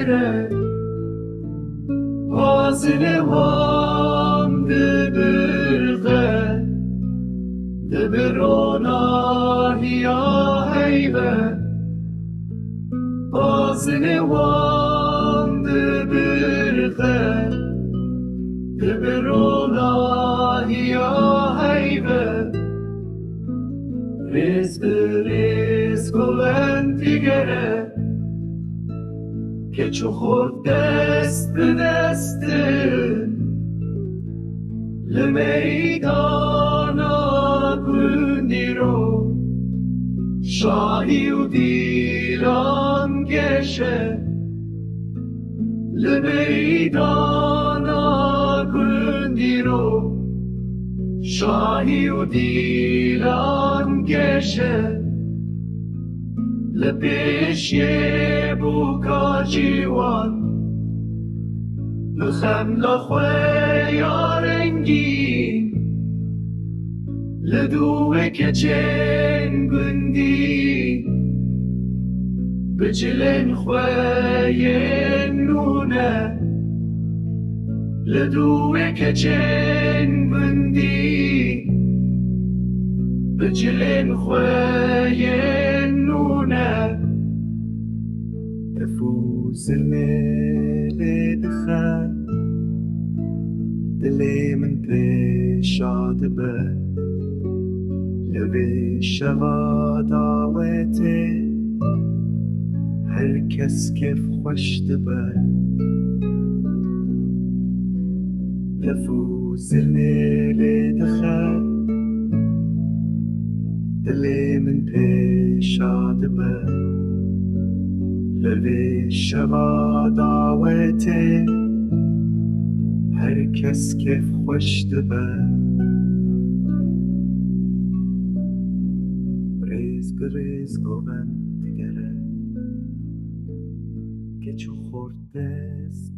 دیگره آزنه وام دبرغه دبرونا هیا هیبه آزنه وام دبرغه دبرونا هیا هیبه رزق و دیگره که چو خود دست به دست لمیدان گوندی رو شاهی و دیران گشه لمیدان گوندی رو شاهی و دیران گشه لپیش یه بوکا جیوان لخم لخوه یارنگی لدوه کچن گندی بجلن خوه نونه لدوه کچن گندی بجلن خوه نونه تفوز الميل دخل دلي من بشاد به لبي شغا دعوتي هر کس كيف خوشت به تفوز الميل دخل دلي من بشاد به لبي شغا دعوتي هر کس كيف خوشت به رزق و دیگره که چو خورد دست